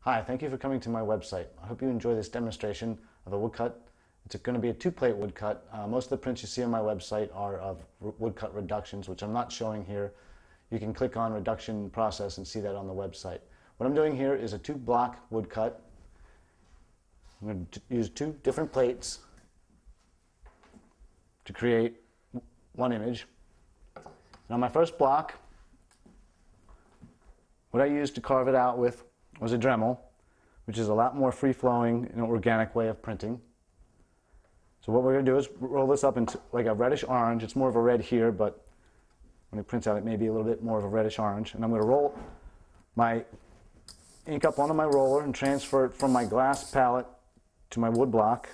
Hi, thank you for coming to my website. I hope you enjoy this demonstration of a woodcut. It's going to be a two-plate woodcut. Most of the prints you see on my website are of woodcut reductions, which I'm not showing here. You can click on reduction process and see that on the website. What I'm doing here is a two-block woodcut. I'm going to use two different plates to create one image. Now my first block, what I used to carve it out with was a Dremel, which is a lot more free-flowing and organic way of printing. So what we're going to do is roll this up into like a reddish orange. It's more of a red here, but when it prints out it may be a little bit more of a reddish orange. And I'm going to roll my ink up onto my roller and transfer it from my glass palette to my wood block.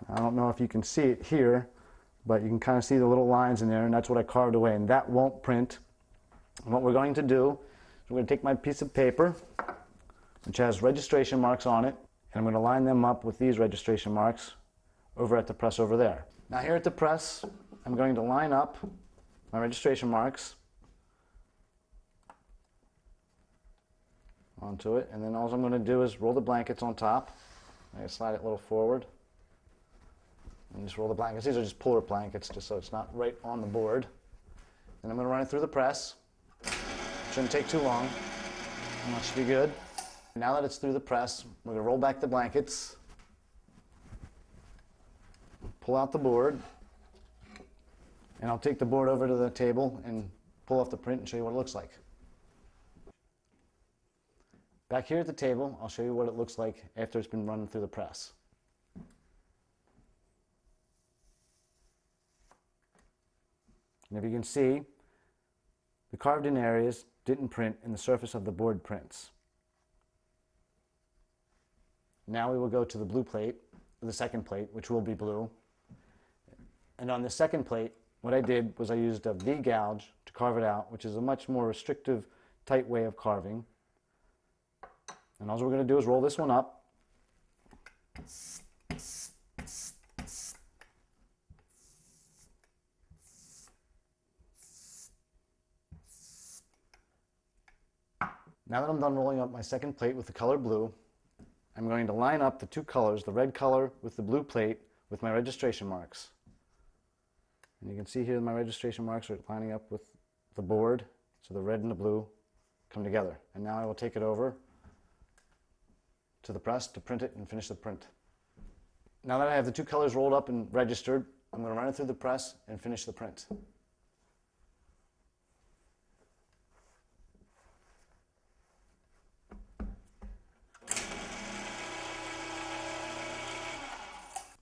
I don't know if you can see it here, but you can kind of see the little lines in there, and that's what I carved away, and that won't print. And what we're going to do is we're going to take my piece of paper, which has registration marks on it, and I'm going to line them up with these registration marks over at the press over there. Now here at the press, I'm going to line up my registration marks onto it, and then all I'm going to do is roll the blankets on top. I'm going to slide it a little forward. And just roll the blankets. These are just puller blankets, just so it's not right on the board. Then I'm going to run it through the press. Shouldn't take too long. And that should be good. Now that it's through the press, we're going to roll back the blankets, pull out the board, and I'll take the board over to the table and pull off the print and show you what it looks like. Back here at the table, I'll show you what it looks like after it's been run through the press. And if you can see, the carved in areas didn't print and the surface of the board prints. Now we will go to the blue plate, the second plate, which will be blue. And on the second plate, what I did was I used a V-gouge to carve it out, which is a much more restrictive, tight way of carving. And all we're going to do is roll this one up. Now that I'm done rolling up my second plate with the color blue, I'm going to line up the two colors, the red color with the blue plate, with my registration marks. And you can see here my registration marks are lining up with the board, so the red and the blue come together. And now I will take it over to the press to print it and finish the print. Now that I have the two colors rolled up and registered, I'm going to run it through the press and finish the print.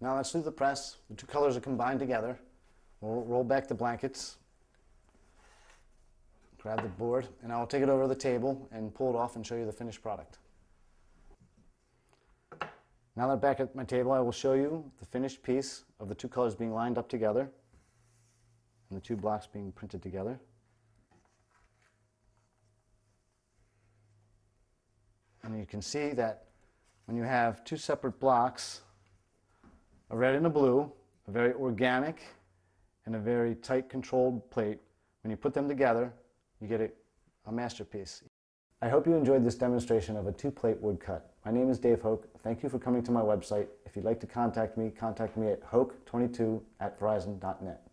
Now that's through the press. The two colors are combined together. We'll roll back the blankets, grab the board, and I'll take it over to the table and pull it off and show you the finished product. Now that I'm back at my table, I will show you the finished piece of the two colors being lined up together and the two blocks being printed together. And you can see that when you have two separate blocks, a red and a blue, a very organic and a very tight controlled plate, when you put them together, you get a masterpiece. I hope you enjoyed this demonstration of a two-plate woodcut. My name is Dave Hoke. Thank you for coming to my website. If you'd like to contact me at hoke22@verizon.net.